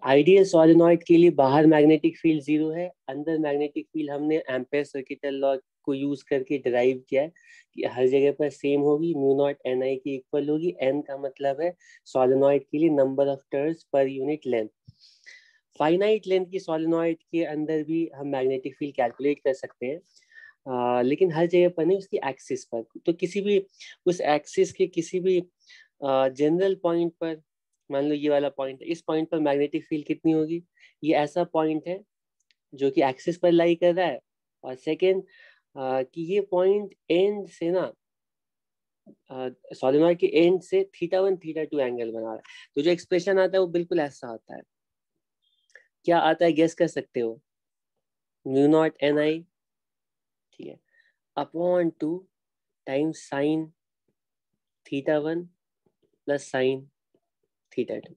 Ideal solenoid के लिए बाहर मैग्नेटिक फील्ड जीरो है, अंदर मैग्नेटिक फील्ड हमने एम्पेयर सर्किटल लॉ को यूज करके डिराइव किया है कि हर जगह पर सेम होगी, म्यू नॉट एन आई की इक्वल होगी। एन का मतलब है सोलेनॉइड के लिए number of turns per unit length. Finite length की सोलेनॉइड के अंदर भी हम मैग्नेटिक फील्ड कैलकुलेट कर सकते हैं, लेकिन हर जगह पर नहीं, उसकी एक्सिस पर। तो किसी भी उस एक्सिस के किसी भी जनरल पॉइंट पर, मान लो ये वाला पॉइंट है, इस पॉइंट पर मैग्नेटिक फील्ड कितनी होगी? ये ऐसा पॉइंट है जो कि एक्सिस पर लाई कर रहा है। और सेकेंड, कि ये पॉइंट एंड से ना, सोलेनॉइड के एंड से थीटा 1 थीटा 2 एंगल बना रहा है। तो जो एक्सप्रेशन आता है वो बिल्कुल ऐसा आता है। क्या आता है गेस कर सकते हो? म्यू नॉट एन आई, ठीक है, upon 2 times sine theta 1 plus sine theta 2।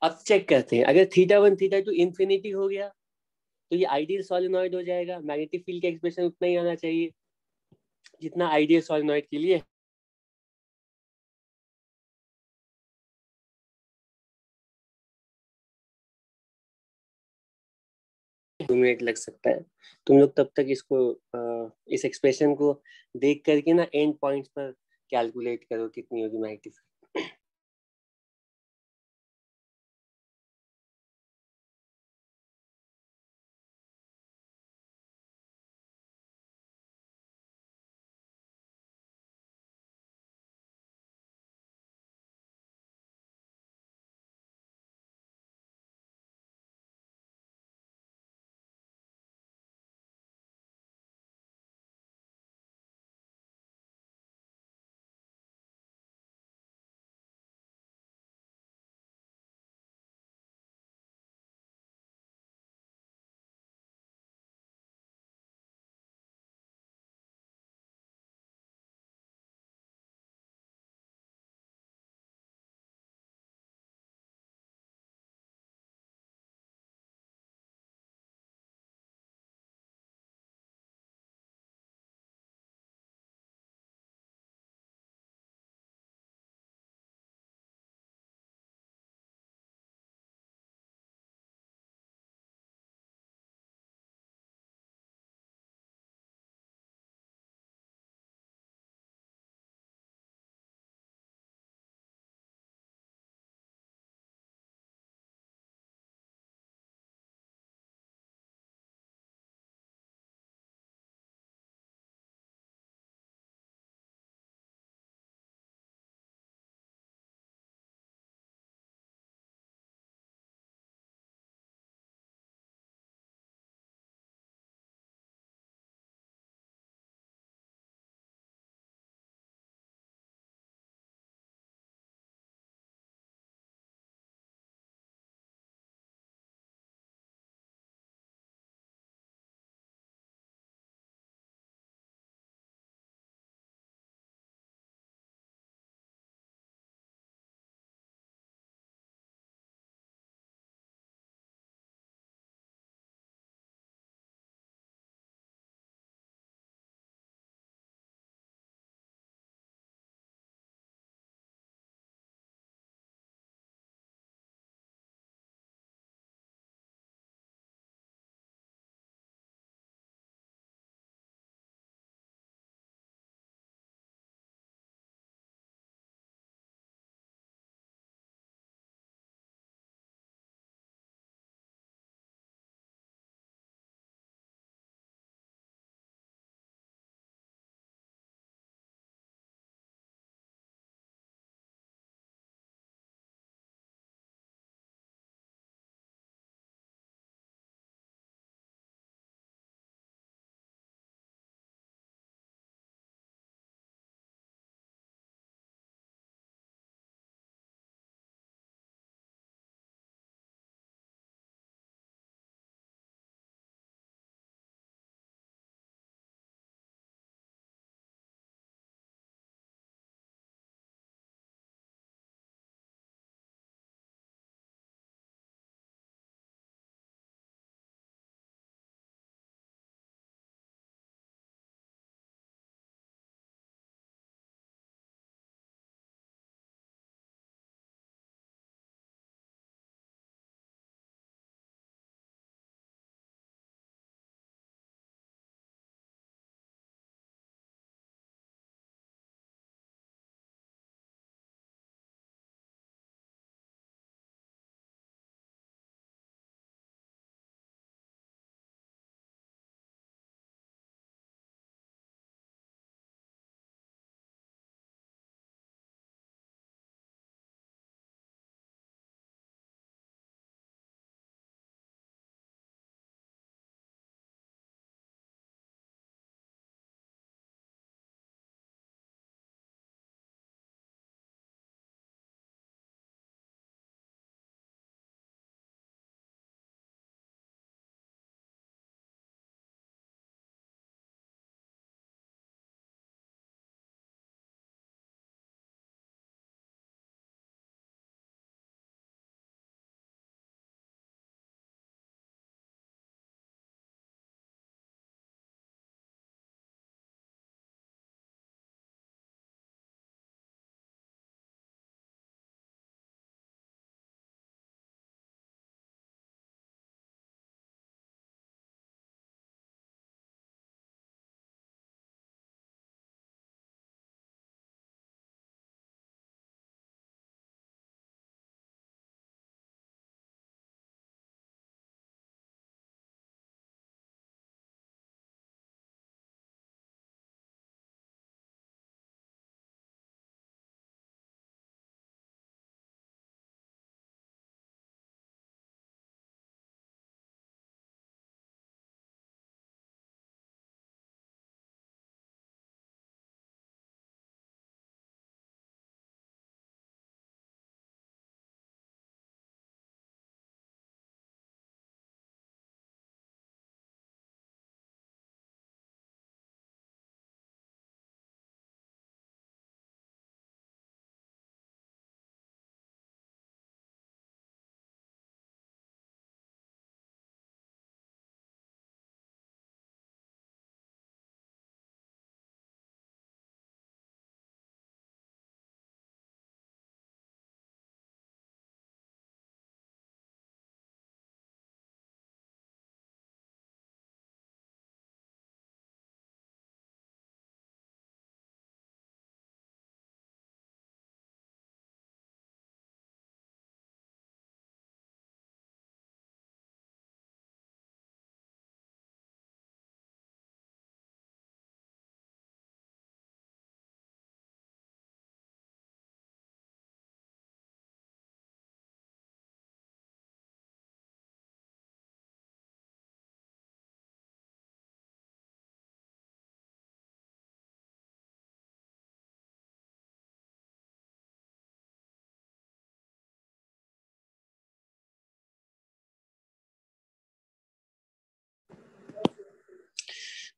अब चेक करते हैं, अगर थीटा 1 थीटा 2 इंफिनिटी हो गया तो ये आइडियल सोलेनॉइड हो जाएगा। मैग्नेटिक फील्ड का एक्सप्रेशन उतना ही आना चाहिए जितना आइडियल सोलेनॉइड के लिए। 2 मिनट लग सकता है। तुम लोग तब तक इसको इस एक्सप्रेशन को देख करके ना एंड पॉइंट्स पर कैलकुलेट करो कितनी होगी मैग्नेटिक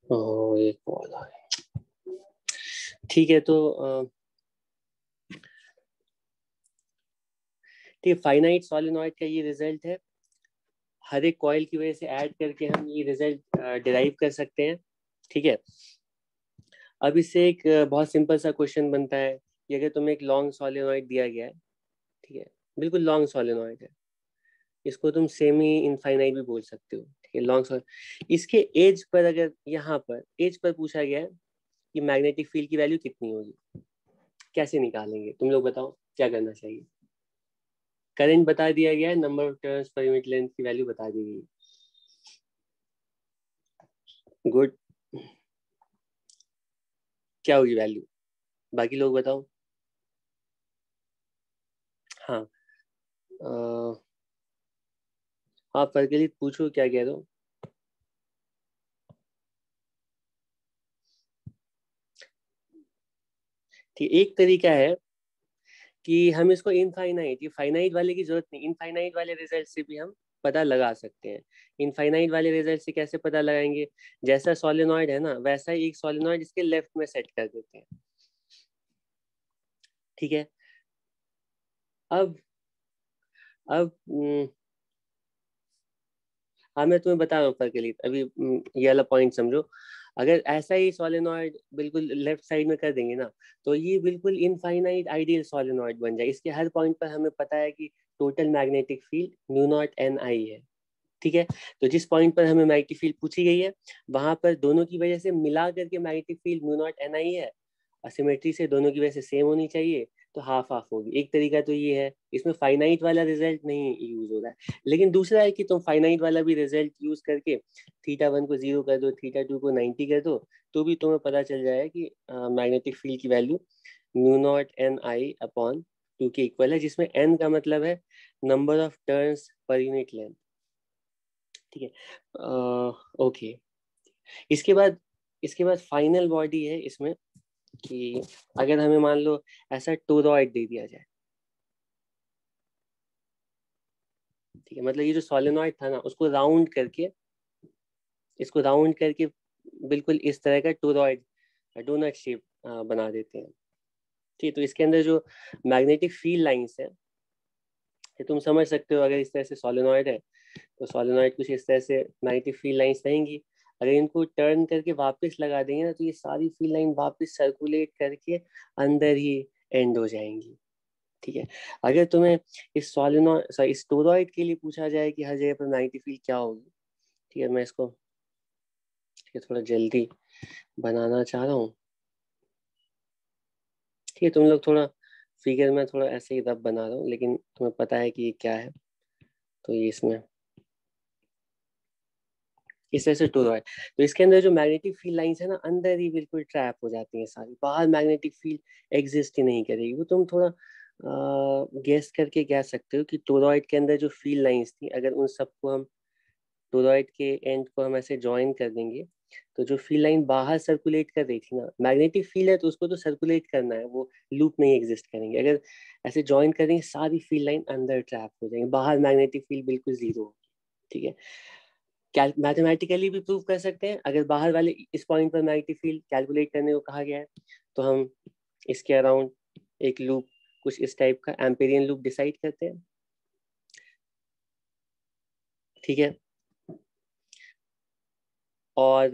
एक बॉल है। ठीक है, तो ठीक है, फाइनाइट सोलेनॉइड का ये रिजल्ट है। हर एक कॉइल की वजह से ऐड करके हम ये रिजल्ट डिराइव कर सकते हैं। ठीक है, अब इससे एक बहुत सिंपल सा क्वेश्चन बनता है कि अगर तुम्हें एक लॉन्ग सोलेनॉइड दिया गया है, ठीक है, बिल्कुल लॉन्ग सोलेनॉइड है, इसको तुम सेमी इनफाइनाइट भी बोल सकते हो, ठीक है, लॉन्ग सोलेनॉइड, इसके एज पर, अगर यहाँ पर एज पर पूछा गया है कि मैग्नेटिक फील्ड की वैल्यू कितनी होगी, कैसे निकालेंगे तुम लोग बताओ, क्या करना चाहिए? करंट बता दिया गया है, number of turns per unit length की वैल्यू बता दी गई। गुड, क्या होगी वैल्यू, बाकी लोग बताओ। हाँ, हाँ प्रज्वलित पूछो, क्या कह रहे हो? ठीक, एक तरीका है कि हम इसको इनफाइनाइट, ये फाइनाइट वाले की जरूरत नहीं, इनफाइनाइट वाले रिजल्ट से भी हम पता लगा सकते हैं। इनफाइनाइट वाले रिजल्ट से कैसे पता लगाएंगे? जैसा सोलेनॉइड है ना, वैसा ही एक सोलेनॉइड इसके लेफ्ट में सेट कर देते हैं। ठीक है, अब अब हाँ मैं तुम्हें बता रहा हूँ प्रज्वलित, अभी ये वाला पॉइंट समझो। अगर ऐसा ही सोलेनॉइड बिल्कुल लेफ्ट साइड में कर देंगे ना, तो ये बिल्कुल इनफाइनाइट आइडियल सोलेनॉइड बन जाए। इसके हर पॉइंट पर हमें पता है कि total magnetic field mu naught N I है। ठीक है, तो जिस पॉइंट पर हमें मैग्नेटिक फील्ड पूछी गई है, वहां पर दोनों की वजह से मिला करके magnetic field mu naught N I है। असिमेट्री से दोनों की वजह से सेम होनी चाहिए, तो हाफ हाफ होगी। एक तरीका तो ये है, इसमें फाइनाइट वाला रिजल्ट नहीं यूज हो रहा है। लेकिन दूसरा है कि तुम फाइनाइट वाला भी रिजल्ट यूज करके थीटा वन को 0 कर दो, थीटा टू को 90 कर दो, तो भी तुम्हें पता चल जाएगा कि मैग्नेटिक फील्ड की value mu naught N I upon to के इक्वल है, जिसमें एन का मतलब है number of turns per unit length. ठीक है, ओके। इसके बाद फाइनल बॉडी है इसमें, कि अगर हमें मान लो ऐसा टोरॉइड दे दिया जाए, ठीक है, मतलब ये जो सोलेनॉइड था ना, उसको राउंड करके, इसको राउंड करके बिल्कुल इस तरह का टोरॉइड डोनट शेप बना देते हैं। ठीक है, तो इसके अंदर जो मैग्नेटिक फील्ड लाइंस है, ये तुम समझ सकते हो, अगर इस तरह से सोलेनॉइड है तो सोलेनॉइड कुछ इस तरह से मैग्नेटिक फील्ड लाइंस रहेंगी। अगर इनको टर्न करके वापस लगा देंगे ना, तो ये सारी फील्ड लाइन वापस सर्कुलेट करके अंदर ही एंड हो जाएंगी। ठीक है, अगर तुम्हें इस सोलेनॉइड सॉरी इस टोरॉइड के लिए पूछा जाए कि हर जगह पर मैग्नेटिक फील्ड क्या होगी, ठीक है, मैं इसको ठीक है थोड़ा जल्दी बनाना चाह रहा हूँ। ठीक है, तुम लोग थोड़ा फिगर में थोड़ा ऐसे ही रफ बना रहा हूँ, लेकिन तुम्हें पता है कि ये क्या है, तो ये इसमें इस तरह से टूर है। तो इसके अंदर जो मैग्नेटिक फील्ड लाइंस है ना, अंदर ही बिल्कुल ट्रैप हो जाती हैं सारी, बाहर मैग्नेटिक फील्ड एग्जिस्ट ही नहीं करेगी। वो तुम थोड़ा गेस करके कह सकते हो कि टोरॉइड के अंदर जो फील्ड लाइंस थी, अगर उन सबको हम टोरॉइड के एंड को हम ऐसे ज्वाइन कर देंगे, तो जो फील्ड लाइन बाहर सर्कुलेट कर रही थी ना, मैग्नेटिक फील्ड है तो उसको तो सर्कुलेट करना है, वो लूप में ही एग्जिस्ट करेंगे। अगर ऐसे ज्वाइन करेंगे, सारी फील्ड लाइन अंदर ट्रैप हो जाएंगे, बाहर मैग्नेटिक फील्ड बिल्कुल जीरो होगी। ठीक है, मैथमेटिकली भी प्रूव कर सकते हैं। अगर बाहर वाले इस पॉइंट पर मैग्नेटिक फील्ड कैलकुलेट करने को कहा गया है, तो हम इसके अराउंड एक लूप, कुछ इस टाइप का एम्पेरियन लूप डिसाइड करते हैं। ठीक है, और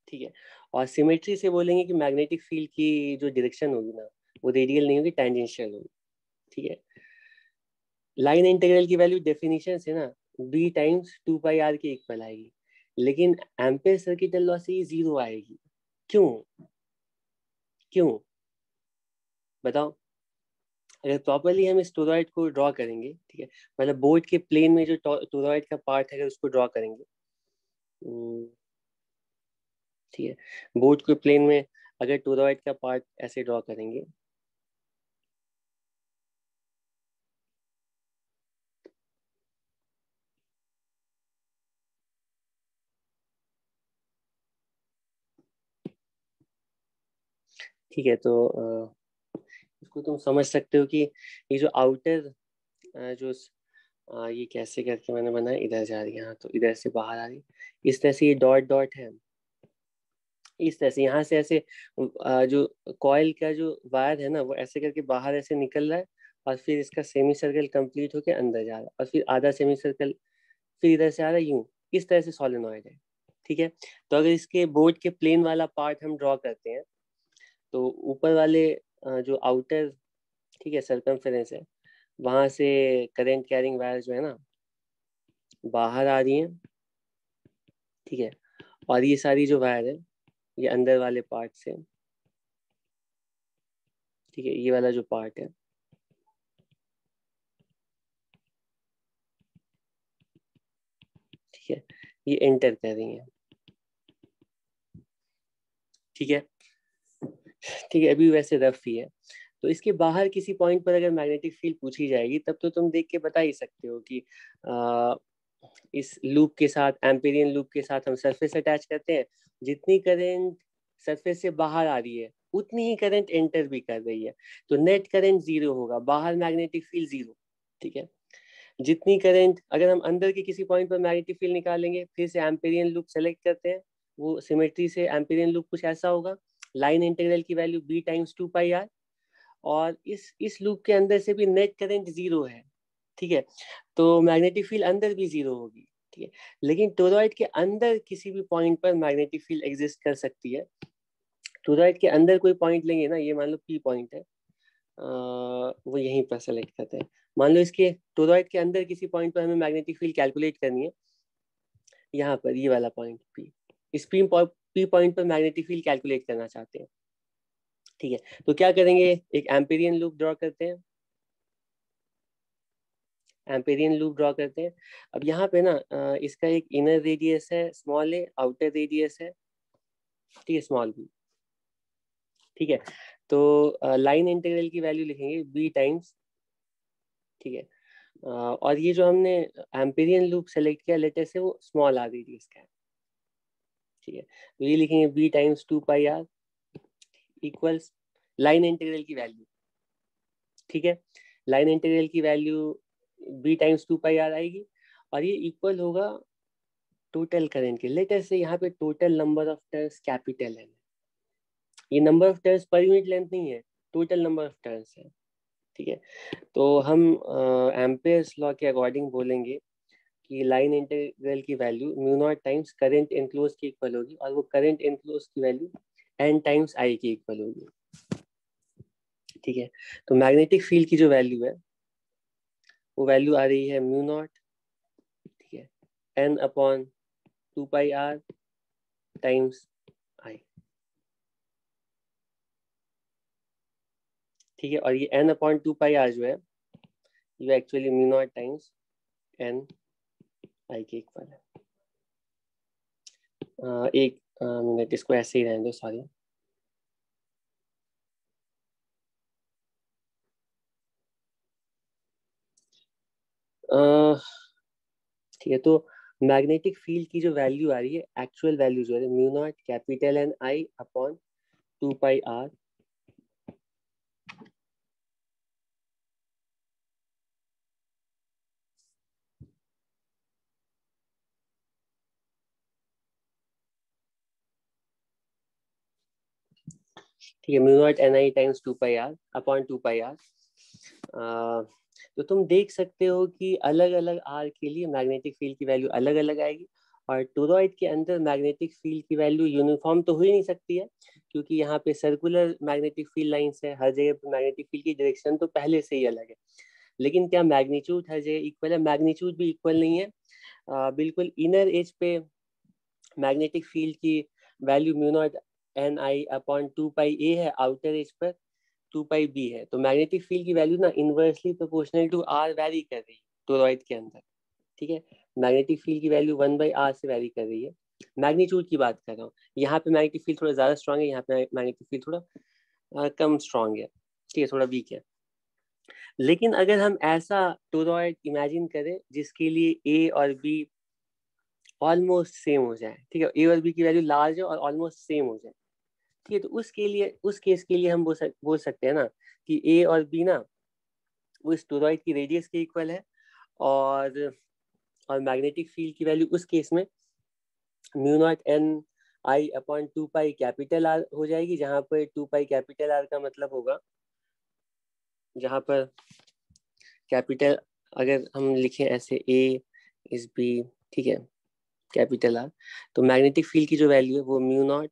ठीक है, और सिमेट्री से बोलेंगे कि मैग्नेटिक फील्ड की जो डायरेक्शन होगी ना, वो रेडियल नहीं होगी, टैंजेंशियल होगी। ठीक है, लाइन इंटीग्रल की वैल्यू डेफिनेशन से ना बी टाइम्स 2 पाई आर के इक्वल आएगी, लेकिन एम्पेयर सर्किटल लॉ से ये 0 आएगी। क्यों? क्यों बताओ? अगर प्रॉपरली हम इस टोरॉइड को ड्रॉ करेंगे, ठीक है, मतलब बोर्ड के प्लेन में जो टोरॉइड का पार्ट है, अगर उसको ड्रॉ करेंगे, ठीक है, बोर्ड के प्लेन में अगर टोरॉइड का पार्ट ऐसे ड्रॉ करेंगे, ठीक है, तो इसको तुम समझ सकते हो कि ये जो आउटर जो ये कैसे करके मैंने बनाया, इधर जा रही है, हाँ, तो इधर से बाहर आ रही, इस तरह से ये डॉट डॉट है, इस तरह से यहाँ से ऐसे जो कॉइल का जो वायर है ना वो ऐसे करके बाहर ऐसे निकल रहा है, और फिर इसका सेमी सर्कल कंप्लीट होके अंदर जा रहा है, और फिर आधा सेमी सर्कल फिर इधर से आ रहा है यूं। इस तरह से सोलेनॉइड है। ठीक है, तो अगर इसके बोर्ड के प्लेन वाला पार्ट हम ड्रॉ करते हैं, तो ऊपर वाले जो आउटर, ठीक है, सरकमफेरेंस है, वहां से करंट कैरिंग वायर जो है ना बाहर आ रही है। ठीक है, और ये सारी जो वायर है ये अंदर वाले पार्ट से, ठीक है, ये वाला जो पार्ट है, ठीक है, ये एंटर कर रही है। ठीक है, ठीक है, अभी वैसे रफ ही है। तो इसके बाहर किसी पॉइंट पर अगर मैग्नेटिक फील्ड पूछी जाएगी तब तो तुम देख के बता ही सकते हो कि इस लूप के साथ, एम्पेरियन लूप के साथ हम सरफेस अटैच करते हैं, जितनी करंट सरफेस से बाहर आ रही है उतनी ही करंट एंटर भी कर रही है, तो नेट करंट जीरो होगा, बाहर मैग्नेटिक फील्ड जीरो। ठीक है, जितनी करंट, अगर हम अंदर के किसी पॉइंट पर मैग्नेटिक फील्ड निकालेंगे, फिर से एम्पेरियन लूप सेलेक्ट करते हैं, वो सिमेट्री से एम्पेरियन लूप कुछ ऐसा होगा, लाइन इंटीग्रल की वैल्यू b टाइम्स 2 πr, और इस लूप के अंदर से भी नेट करंट जीरो है। ठीक है, तो मैग्नेटिक फील्ड अंदर भी जीरो होगी। ठीक है, लेकिन टोरॉइड के अंदर किसी भी पॉइंट पर मैग्नेटिक फील्ड एग्जिस्ट कर सकती है। टोरॉइड के अंदर कोई पॉइंट लेंगे ना, ये मान लो पी पॉइंट है, वो यहीं पर सेलेक्ट करते हैं। मान लो इसके टोरॉइड के अंदर किसी पॉइंट पर हमें मैग्नेटिक फील्ड कैलकुलेट करनी है, यहाँ पर ये वाला पॉइंट पी, इस पी पॉइंट पर मैग्नेटिक फील्ड कैलकुलेट करना चाहते हैं। ठीक है, तो क्या करेंगे, एक एम्पेरियन लूप ड्रॉ करते हैं, एम्पेरियन लूप ड्रॉ करते हैं। अब यहाँ पे ना इसका एक इनर रेडियस है स्मॉल ए, आउटर रेडियस है, ठीक है, स्मॉल बी। ठीक है, तो लाइन इंटीग्रल की वैल्यू लिखेंगे b टाइम्स। ठीक है, और ये जो हमने एम्पेरियन लूप सेलेक्ट किया लेटेस्ट से, वो स्मॉल आर रेडियस का है। ठीक है, तो ये लिखेंगे b times 2 πr equals line integral की वैल्यू। ठीक है, लाइन इंटीग्रल की वैल्यू b टाइम्स 2 πr आएगी, और ये इक्वल होगा टोटल करंट के। लेटेस्ट से यहाँ पे total number of turns capital है, ये number of turns per unit length नहीं है, टोटल नंबर ऑफ टर्न्स है। ठीक है, तो हम एम्पेयर्स लॉ के अकॉर्डिंग बोलेंगे कि लाइन इंटीग्रल की value mu not times current enclose की इक्वल होगी, और वो करंट इनक्लोज की वैल्यू n टाइम्स i की इक्वल होगी। ठीक है, तो मैग्नेटिक फील्ड की जो वैल्यू है वो वैल्यू आ रही है म्यू नॉट, ठीक है, n upon 2 πr times i। ठीक है, और ये n अपॉन 2 πr जो है ये actually mu naught times n i के इक्वल है। एक मिनट, इसको ऐसे ही रहने दो, सॉरी। ठीक है, तो मैग्नेटिक फील्ड की जो वैल्यू आ रही है, एक्चुअल वैल्यू जो है mu not capital N I upon 2 πr। ठीक है, म्यू नॉट एन आई टाइम्स 2 πr अपॉन 2 πr। तो तुम देख सकते हो कि अलग अलग आर के लिए मैग्नेटिक फील्ड की वैल्यू अलग अलग आएगी, और टोरॉइड के अंदर मैग्नेटिक फील्ड की वैल्यू यूनिफॉर्म तो हो ही नहीं सकती है, क्योंकि यहाँ पे सर्कुलर मैग्नेटिक फील्ड लाइंस है, हर जगह पे मैग्नेटिक फील्ड की डायरेक्शन तो पहले से ही अलग है। लेकिन क्या मैग्नीट्यूड हर जगह इक्वल है? मैग्नीट्यूड भी इक्वल नहीं है। बिल्कुल इनर एज पे मैग्नेटिक फील्ड की value mu naught N I upon 2 π a है, आउटर एज पर 2 πb है, तो मैग्नेटिक फील्ड की वैल्यू ना inversely proportional to r vary कर रही है टोरॉइड के अंदर। ठीक है, मैग्नेटिक फील्ड की वैल्यू 1/r से वैरी कर रही है। मैग्नीट्यूड की बात कर रहा हूँ, यहाँ पे मैग्नेटिक फील्ड थोड़ा ज्यादा स्ट्रांग है, यहाँ पे मैग्नेटिक फील्ड थोड़ा कम स्ट्रांग है, ठीक है, थोड़ा वीक है। लेकिन अगर हम ऐसा टोरॉइड इमेजिन करें जिसके लिए ए और बी ऑलमोस्ट सेम हो जाए, ठीक है, ए और बी की वैल्यू लार्ज है और ऑलमोस्ट सेम हो जाए, ठीक है, तो उसके लिए, उस केस के लिए हम बोल सकते हैं ना कि ए और बी ना वो इस टोरॉइड की रेडियस के इक्वल है, और मैग्नेटिक फील्ड की वैल्यू उस केस में mu naught N I upon 2 pi capital R हो जाएगी, जहां पर 2 पाई कैपिटल R का मतलब होगा, जहां पर कैपिटल अगर हम लिखें ऐसे A इज B, ठीक है, कैपिटल R, तो मैग्नेटिक फील्ड की जो वैल्यू है वो म्यू नॉट,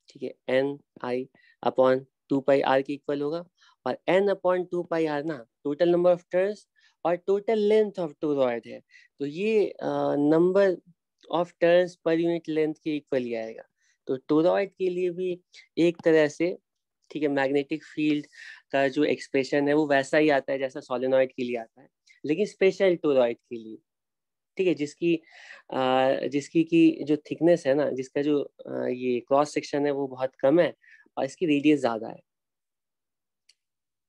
ठीक है, N I upon 2 pi R के इक्वल होगा। और n अपॉन 2 पाई R ना टोटल नंबर ऑफ टर्न्स और टोटल लेंथ ऑफ टोरॉइड है, तो ये number of turns per unit length के इक्वल ही आएगा। तो टोरॉइड के लिए भी एक तरह से, ठीक है, मैग्नेटिक फील्ड का जो एक्सप्रेशन है वो वैसा ही आता है जैसा सोलेनॉइड के लिए आता है, लेकिन स्पेशल टोरॉइड के लिए, ठीक है, जिसकी की जो थिकनेस है ना, जिसका जो ये क्रॉस सेक्शन है वो बहुत कम है और इसकी रेडियस ज्यादा है,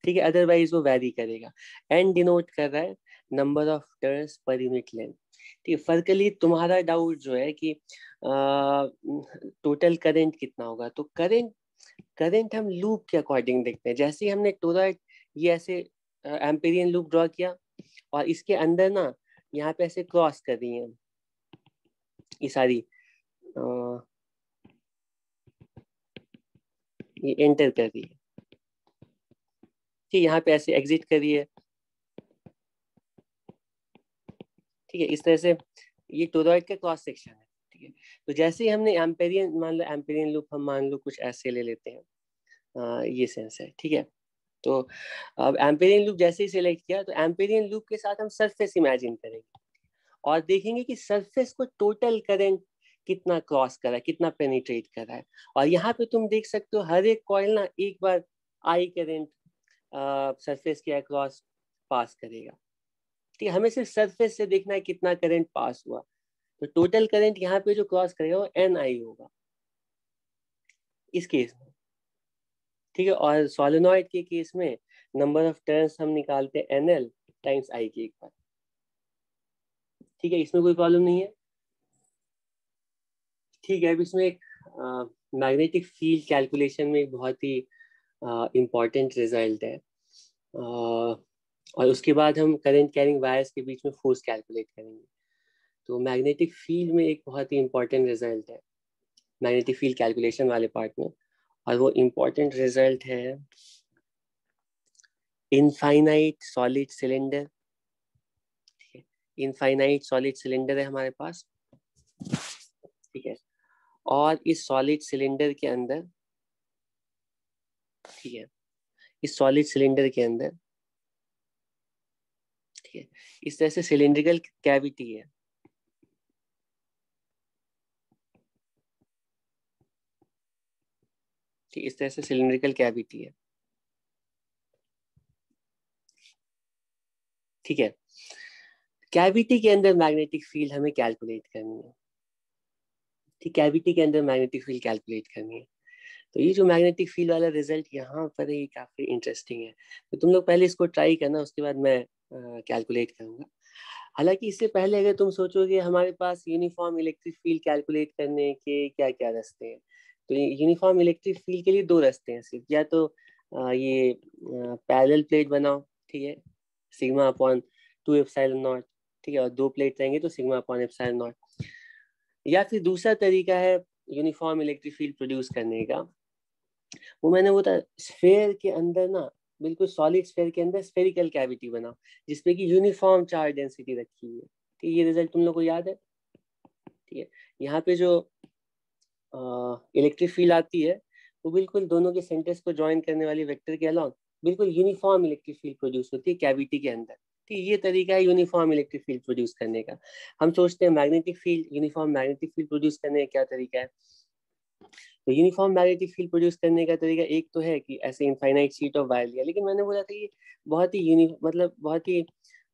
ठीक है, अदरवाइज वो वैरी करेगा। एन डिनोट कर रहा है number of turns per unit length, ठीक है। फर्कली तुम्हारा डाउट जो है कि टोटल करंट कितना होगा, तो करंट हम लूप के अकॉर्डिंग देखते हैं। जैसे ही हमने टोरॉइड ये ऐसे एम्पेरियन लूप ड्रॉ किया और इसके अंदर ना यहाँ पे ऐसे क्रॉस कर रही है ये सारी, ये एंटर कर रही है, ठीक है, यहाँ पे ऐसे एग्जिट कर रही है, ठीक है, इस तरह से ये टोरॉइड का क्रॉस सेक्शन है, ठीक है। तो जैसे ही हमने एम्पेरियन मान लो, एम्पेरियन लूप हम मान लो कुछ ऐसे ले लेते हैं, ये सेंस है, ठीक है। तो अब एम्पेरियन लूप जैसे ही सिलेक्ट किया, तो एम्पेरियन लूप के साथ हम सरफेस इमेजिन करेंगे और देखेंगे कि सरफेस को टोटल करंट कितना क्रॉस कर रहा है, कितना पेनिट्रेट कर रहा है। और यहाँ पे तुम देख सकते हो हर एक कॉइल ना एक बार आई करंट सरफेस के अक्रॉस पास करेगा, ठीक है। हमें सिर्फ सरफेस से देखना है कितना करंट पास हुआ, तो टोटल करंट यहाँ पे जो क्रॉस करेगा वो एन आई होगा इस केस में, ठीक है। और सोलेनॉइड के केस में नंबर ऑफ टर्न्स हम निकालते हैं एन एल टाइम्स आई के एक बार, ठीक है, इसमें कोई प्रॉब्लम नहीं है, ठीक है। अब इसमें एक मैग्नेटिक फील्ड कैलकुलेशन में एक बहुत ही इम्पॉर्टेंट रिजल्ट है, और उसके बाद हम करंट कैरिंग वायर्स के बीच में फोर्स कैलकुलेट करेंगे। तो मैग्नेटिक फील्ड में एक बहुत ही इम्पॉर्टेंट रिजल्ट है मैग्नेटिक फील्ड कैलकुलेशन वाले पार्ट में, और वो इम्पॉर्टेंट रिजल्ट है इनफाइनाइट सॉलिड सिलेंडर, ठीक है। इनफाइनाइट सॉलिड सिलेंडर है हमारे पास, ठीक है, और इस सॉलिड सिलेंडर के अंदर, ठीक है, इस सॉलिड सिलेंडर के अंदर, ठीक है, इस तरह से सिलिंड्रिकल कैविटी है, ठीक, इस तरह से सिलिंड्रिकल कैविटी है, ठीक है। कैविटी के अंदर मैग्नेटिक फील्ड हमें कैलकुलेट करनी है, ठीक, कैविटी के अंदर मैग्नेटिक फील्ड कैलकुलेट करनी है। तो ये जो मैग्नेटिक फील्ड वाला रिजल्ट यहाँ पर है, ये काफी इंटरेस्टिंग है। तो तुम लोग पहले इसको ट्राई करना, उसके बाद मैं कैलकुलेट करूंगा। हालांकि इससे पहले अगर तुम सोचोगे हमारे पास यूनिफॉर्म इलेक्ट्रिक फील्ड कैलकुलेट करने के क्या क्या रास्ते हैं, तो यूनिफॉर्म इलेक्ट्रिक फील्ड के लिए दो रास्ते हैं सिर्फ। या तो ये पैरेलल प्लेट बनाओ, ठीक है, सिग्मा अपॉन 2 एप्सिलॉन नॉट, ठीक है, और दो प्लेट रहेंगे तो सिग्मा अपॉन एप्सिलॉन नॉट। या फिर दूसरा तरीका है यूनिफॉर्म इलेक्ट्रिक फील्ड प्रोड्यूस करने का, वो मैंने बोला स्फेयर के अंदर ना, बिल्कुल सॉलिड स्फेयर के अंदर स्फेरिकल कैविटी बनाओ जिसपे कि यूनिफॉर्म चार्ज डेंसिटी रखी हुई है, ठीक, ये रिजल्ट तुम लोग को याद है, ठीक है। यहाँ पे जो इलेक्ट्रिक फील्ड आती है वो बिल्कुल दोनों के सेंटर्स को ज्वाइन करने वाली वेक्टर के अलावा बिल्कुल यूनिफॉर्म इलेक्ट्रिक फील्ड प्रोड्यूस होती है कैविटी के अंदर, ठीक, ये तरीका है यूनिफॉर्म इलेक्ट्रिक फील्ड प्रोड्यूस करने का। हम सोचते हैं magnetic field, uniform magnetic field produce करने का क्या तरीका है। तो यूनिफॉर्म मैग्नेटिक फील्ड प्रोड्यूस करने का तरीका एक तो है कि ऐसे इनफाइनाइट शीट ऑफ वायर लिया, लेकिन मैंने बोला था ये बहुत ही मतलब बहुत ही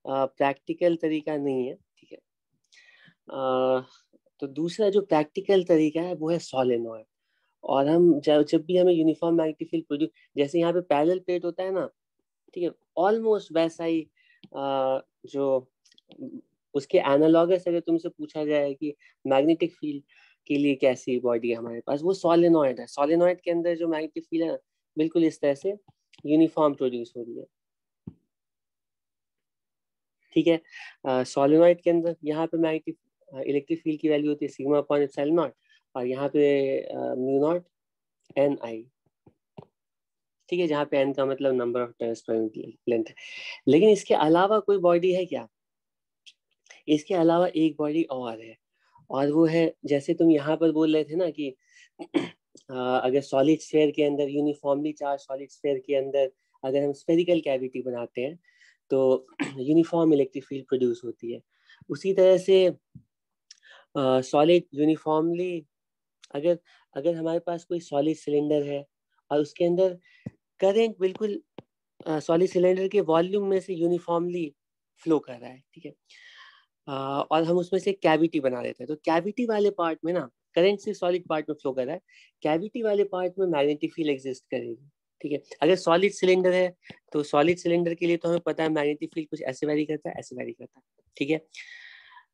प्रैक्टिकल तरीका नहीं है, ठीक है। तो दूसरा जो प्रैक्टिकल तरीका है वो है सोलेनॉइड। और हम जब भी हमें यूनिफॉर्म मैग्नेटिक फील्ड प्रोड्यूस, जैसे यहाँ पे पैरेलल प्लेट होता है ना, ठीक है, ऑलमोस्ट वैसा ही जो उसके एनालॉगस अगर तुमसे पूछा जाए कि मैग्नेटिक फील्ड के लिए कैसी बॉडी है हमारे पास, वो सोलेनॉइड है। सोलेनॉइड के अंदर जो मैग्नेटिक फील्ड है ना, बिल्कुल इस तरह से यूनिफॉर्म प्रोड्यूस हो रही है, ठीक है। सोलेनॉइड के अंदर यहाँ पे मैग्नेटिक इलेक्ट्रिक फील्ड की वैल्यू होती है सिग्मा अपॉन एप्सिलॉन नॉट, और यहाँ पे म्यू नॉट एन आई, ठीक है, जहाँ पे एन का मतलब number of turns per length है। लेकिन इसके अलावा कोई बॉडी है क्या? इसके अलावा एक बॉडी और है, और वो है, जैसे तुम यहाँ पर बोल रहे थे ना कि अगर सॉलिड स्फीयर के अंदर, यूनिफॉर्मली चार्ज सॉलिड स्फीयर के अंदर अगर हम स्फेरिकल कैविटी बनाते हैं तो यूनिफॉर्म इलेक्ट्रिक फील्ड प्रोड्यूस होती है। उसी तरह से सॉलिड यूनिफॉर्मली, अगर अगर हमारे पास कोई सॉलिड सिलेंडर है और उसके अंदर करंट बिल्कुल सॉलिड सिलेंडर के वॉल्यूम में से यूनिफॉर्मली फ्लो कर रहा है, ठीक है, और हम उसमें से कैविटी बना देते हैं, तो कैविटी वाले पार्ट में ना करंट से सॉलिड पार्ट में फ्लो कर रहा है, कैविटी वाले पार्ट में मैग्नेटिक फील्ड एग्जिस्ट करेगी, ठीक है। अगर सॉलिड सिलेंडर है तो सॉलिड सिलेंडर के लिए तो हमें पता है मैग्नेटिक फील्ड कुछ ऐसे वैरी करता है, ऐसे वैरी करता है, ठीक है।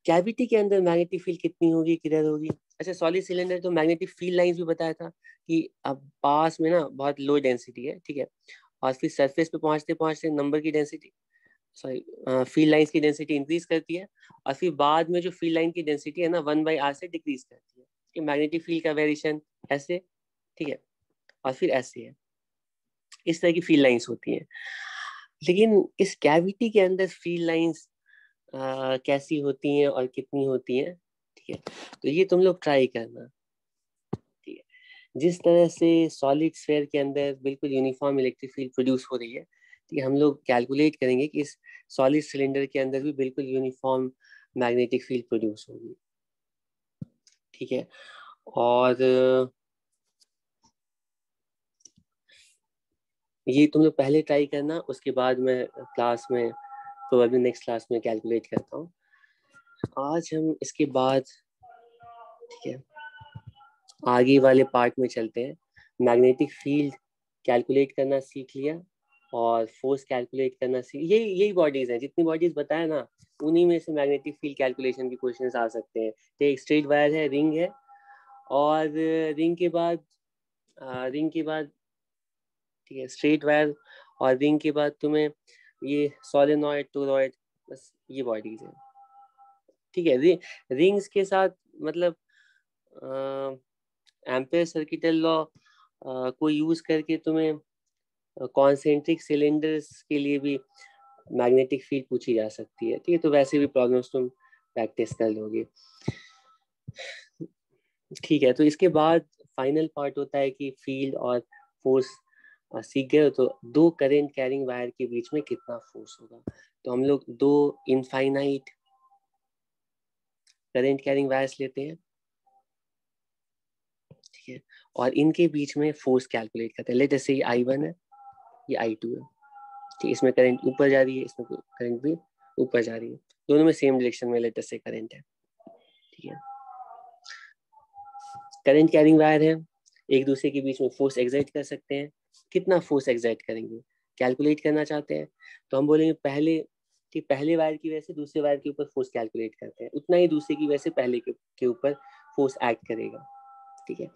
कैविटी के अंदर मैग्नेटिक फील्ड कितनी होगी, किधर होगी? अच्छा, सॉलिड सिलेंडर तो मैग्नेटिक फील्ड लाइंस भी बताया था कि अब पास में ना बहुत लो डेंसिटी है, ठीक है, और फिर सरफेस पे पहुंचते पहुंचते नंबर की डेंसिटी, सॉरी, फील्ड लाइंस की डेंसिटी इंक्रीज करती है, और फिर बाद में जो फील्ड लाइन की डेंसिटी है ना 1/r से डिक्रीज करती है, कि मैग्नेटिक फील्ड का वेरिएशन ऐसे, ठीक है, और फिर ऐसे है, इस तरह की फील्ड लाइंस होती हैं। लेकिन इस कैविटी के अंदर फील्ड लाइंस कैसी होती हैं और कितनी होती हैं, ठीक है, तो ये तुम लोग ट्राई करना, ठीक है। जिस तरह से सॉलिड स्फीयर के अंदर बिल्कुल यूनिफॉर्म इलेक्ट्रिक फील्ड प्रोड्यूस हो रही है, ठीक है, हम लोग कैलकुलेट करेंगे कि इस सॉलिड सिलेंडर के अंदर भी बिल्कुल यूनिफॉर्म मैग्नेटिक फील्ड प्रोड्यूस होगी, ठीक है। और ये तुम लोग पहले ट्राई करना, उसके बाद मैं क्लास में, प्रोबेबली नेक्स्ट क्लास में कैलकुलेट करता हूँ। आज हम इसके बाद, ठीक है, आगे वाले पार्ट में चलते हैं। मैग्नेटिक फील्ड कैलकुलेट करना सीख लिया और फोर्स कैलकुलेट करना सीख, यही बॉडीज हैं, जितनी बॉडीज बताया ना उन्हीं में से मैग्नेटिक फील्ड कैलकुलेशन के क्वेश्चंस आ सकते हैं। तो एक स्ट्रेट वायर है, रिंग है, और रिंग के बाद, ठीक है, स्ट्रेट वायर और रिंग के बाद तुम्हें ये सोलेनॉइड, टोरॉइड, बस ये बॉडीज हैं, ठीक है। रिंग्स के साथ मतलब एम्पेयर सर्किटल लॉ को यूज करके तुम्हें कॉन्सेंट्रिक सिलेंडर्स के लिए भी मैग्नेटिक फील्ड पूछी जा सकती है, ठीक है, तो वैसे भी प्रॉब्लम्स तुम प्रैक्टिस कर लोगे, ठीक है। तो इसके बाद फाइनल पार्ट होता है कि फील्ड और फोर्स सीख गए हो तो दो करंट कैरिंग वायर के बीच में कितना फोर्स होगा। तो हम लोग दो इनफाइनाइट करंट कैरिंग वायर्स लेते हैं, ठीक है, और इनके बीच में फोर्स कैलकुलेट करते हैं। लेट अस से ये I1 है, ये I2 है, ठीक, इसमें करंट ऊपर जा रही है, इसमें करंट भी ऊपर जा रही है, दोनों में सेम डायरेक्शन में लेट अस से करंट है, ठीक है। करंट कैरिंग वायर है, एक दूसरे के बीच में फोर्स एक्सर्ट कर सकते हैं, कितना फोर्स एक्सर्ट करेंगे कैलकुलेट करना चाहते हैं, तो हम बोलेंगे पहले कि पहले वायर की वजह से दूसरे वायर के ऊपर फोर्स कैलकुलेट करते हैं, उतना ही दूसरे की वजह से पहले के ऊपर फोर्स एक्ट करेगा, ठीक है।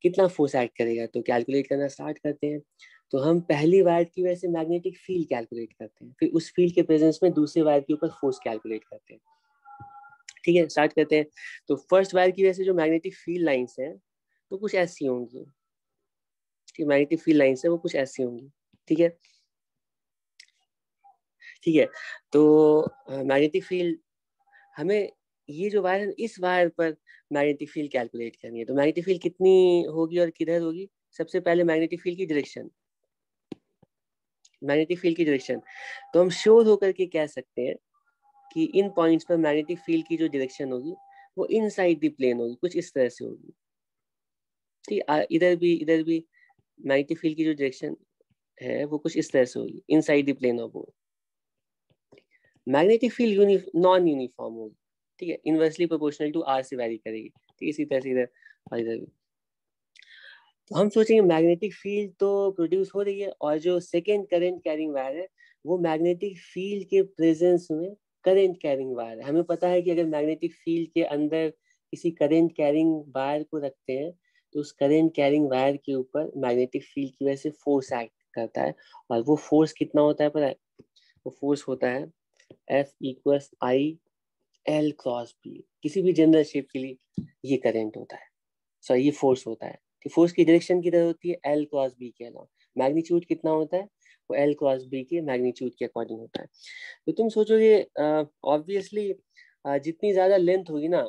कितना फोर्स एक्ट करेगा तो कैलकुलेट करना स्टार्ट करते हैं। तो हम पहली वायर की वजह से मैग्नेटिक फील्ड कैलकुलेट करते हैं, फिर उस फील्ड के प्रेजेंस में दूसरे वायर के ऊपर फोर्स कैलकुलेट करते हैं, ठीक है, स्टार्ट करते हैं। तो फर्स्ट वायर की वजह से जो मैग्नेटिक फील्ड लाइंस हैं वो कुछ ऐसी होंगी, ठीक, मैग्नेटिक फील्ड लाइंस है वो कुछ ऐसी होंगी, ठीक है, ठीक है। तो मैग्नेटिक फील्ड, हमें ये जो वायर है इस वायर पर मैग्नेटिक फील्ड कैलकुलेट करनी है, तो मैग्नेटिक फील्ड कितनी होगी और किधर होगी? सबसे पहले मैग्नेटिक फील्ड की डायरेक्शन, मैग्नेटिक फील्ड की डायरेक्शन, तो हम श्योर होकर के कह सकते हैं कि इन पॉइंट्स पर मैग्नेटिक फील्ड की जो डायरेक्शन होगी वो इनसाइड द प्लेन होगी, कुछ इस तरह से होगी, ठीक, इधर भी मैग्नेटिक फील्ड की जो डायरेक्शन है वो कुछ इस तरह से होगी, inside the plane of board. Magnetic field non uniform होगी, ठीक है, इनवर्सली प्रोपोर्शनल टू आर से वैरी करेगी, ठीक, इसी तरह से इधर और इधर भी। तो हम सोचेंगे मैग्नेटिक फील्ड तो प्रोड्यूस हो रही है, और जो सेकेंड करंट कैरिंग वायर है वो मैग्नेटिक फील्ड के प्रेजेंस में करंट कैरिंग वायर है। हमें पता है कि अगर मैग्नेटिक फील्ड के अंदर किसी करंट कैरिंग वायर को रखते हैं तो उस करंट कैरिंग वायर के ऊपर मैग्नेटिक फील्ड की वजह से फोर्स एक्ट करता है, और वो फोर्स कितना होता है पता है? वो फोर्स होता है F = I L cross B। किसी भी जनरल शेप के लिए ये करंट होता है, सॉरी ये फोर्स होता है, फोर्स की डायरेक्शन किधर होती है, एल क्रॉस बी के अलावा। मैग्नीट्यूड कितना होता है, वो एल क्रॉस बी के मैग्नीट्यूड के अकॉर्डिंग होता है। तो तुम सोचोगे ऑब्वियसली जितनी ज्यादा लेंथ होगी ना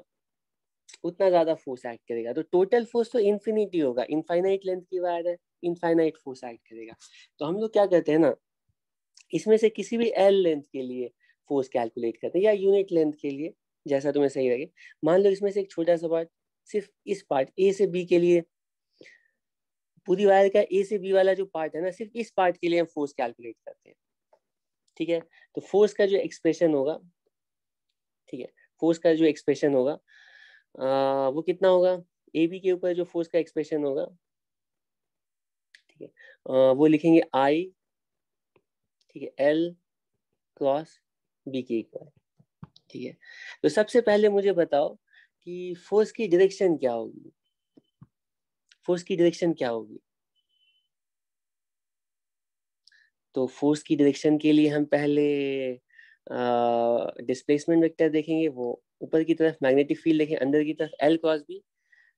उतना ज्यादा फोर्स एक्ट करेगा, तो टोटल फोर्स तो इन्फिनिटी होगा, इनफाइनाइट लेंथ की वायर है, इनफाइनाइट फोर्स एक्ट करेगा। तो हम लोग क्या करते हैं ना, इसमें से किसी भी एल लेंथ के लिए फोर्स कैलकुलेट करते हैं या यूनिट लेंथ के लिए, जैसा तुम्हें सही लगे। मान लो इसमें से एक छोटा सा पार्ट, सिर्फ इस पार्ट ए से बी के लिए, पूरी वायर का ए से बी वाला जो पार्ट है ना, सिर्फ इस पार्ट के लिए हम फोर्स कैलकुलेट करते हैं। ठीक है, तो फोर्स का जो एक्सप्रेशन होगा, ठीक है, फोर्स का जो एक्सप्रेशन होगा वो कितना होगा, ए बी के ऊपर जो फोर्स का एक्सप्रेशन होगा, ठीक है, वो लिखेंगे आई, ठीक है, एल क्रॉस बी के इक्वल। ठीक है, तो सबसे पहले मुझे बताओ कि फोर्स की डायरेक्शन क्या होगी, फोर्स की डायरेक्शन क्या होगी। तो फोर्स की डायरेक्शन के लिए हम पहले डिस्प्लेसमेंट वेक्टर देखेंगे, वो ऊपर की तरफ, मैग्नेटिक फील्ड देखें अंदर की तरफ एल क्रॉस बी।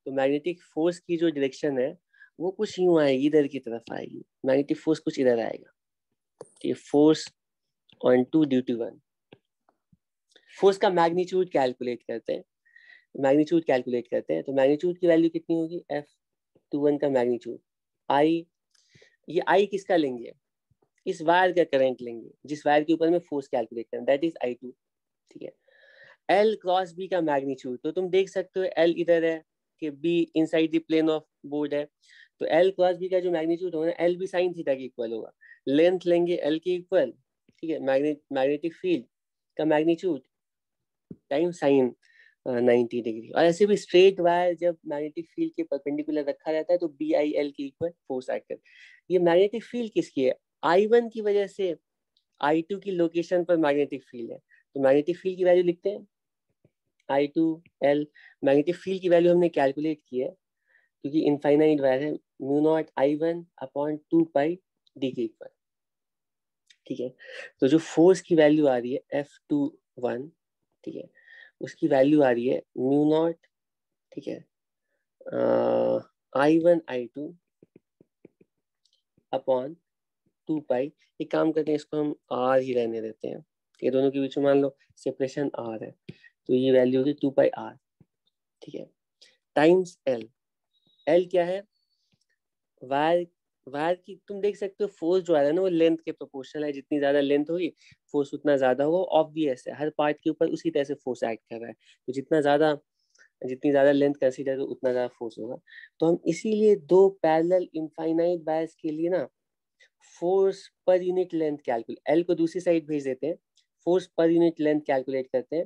तो मैग्नेटिक फोर्स की जो डायरेक्शन है वो कुछ यूं आएगी, इधर की तरफ आएगी, मैग्नेटिक फोर्स कुछ इधर आएगा। ठीक है, force on two due to one. Force का मैग्नीट्यूड कैलकुलेट करते हैं, मैग्नीट्यूड कैलकुलेट करते हैं, तो मैग्नीट्यूड की वैल्यू कितनी होगी, एफ टू वन का मैग्नीट्यूड आई, ये आई किसका लेंगे, इस वायर का करंट लेंगे, जिस वायर के ऊपर में फोर्स कैलकुलेट करें, दैट इज आई टू। ठीक है, एल क्रॉस बी का मैग्नीट्यूड, तो तुम देख सकते हो एल इधर है कि B inside the plane of board है, तो एल क्रॉस बी का जो मैग्नीट्यूड होगा एल भी साइन थीटा के इक्वल होगा, लेंथ लेंगे एल के इक्वल, ठीक है, मैग्नेटिक फील्ड का मैग्नीट्यूड टाइम साइन 90 डिग्री। और ऐसे भी स्ट्रेट वायर जब मैग्नेटिक फील्ड के परपेंडिकुलर रखा रहता है तो बी आई एल के इक्वल फोर्स एक्ट कर। ये मैग्नेटिक फील्ड किसकी है, आई वन की वजह से आई टू की लोकेशन पर मैग्नेटिक फील्ड है, तो मैग्नेटिक फील्ड की वैल्यू लिखते हैं आई टू एल। मैग्नेटिक फील्ड की वैल्यू हमने कैलकुलेट की है क्योंकि इनफाइनाइट वायर है, mu naught I one upon two pi D के इक्वल। ठीक है, तो जो फोर्स की वैल्यू आ रही है एफ टू वन, ठीक है, उसकी वैल्यू आ रही है म्यू नॉट, ठीक है, I one I two upon two pi. एक काम करते हैं, इसको हम आर ही रहने देते हैं, ये दोनों के बीच में मान लो सेपरेशन आर है, तो ये वैल्यू होगी टू पाई आर। ठीक है, टाइम्स एल, एल क्या है, वायर, वायर की तुम देख सकते हो फोर्स जो आ रहा है ना वो लेंथ के प्रोपोर्शनल है, जितनी ज्यादा लेंथ होगी फोर्स उतना ज्यादा होगा, ऑब्वियस है, हर पार्ट के ऊपर उसी तरह से फोर्स एक्ट कर रहा है, तो जितनी ज्यादा लेंथ कंसीडर हो उतना ज्यादा फोर्स होगा। तो हम इसीलिए दो पैरेलल इनफाइनाइट वायर्स के लिए ना फोर्स पर यूनिट लेंथ कैलकुलेट, एल को दूसरी साइड भेज देते हैं, फोर्स पर यूनिट लेंथ कैलकुलेट करते हैं,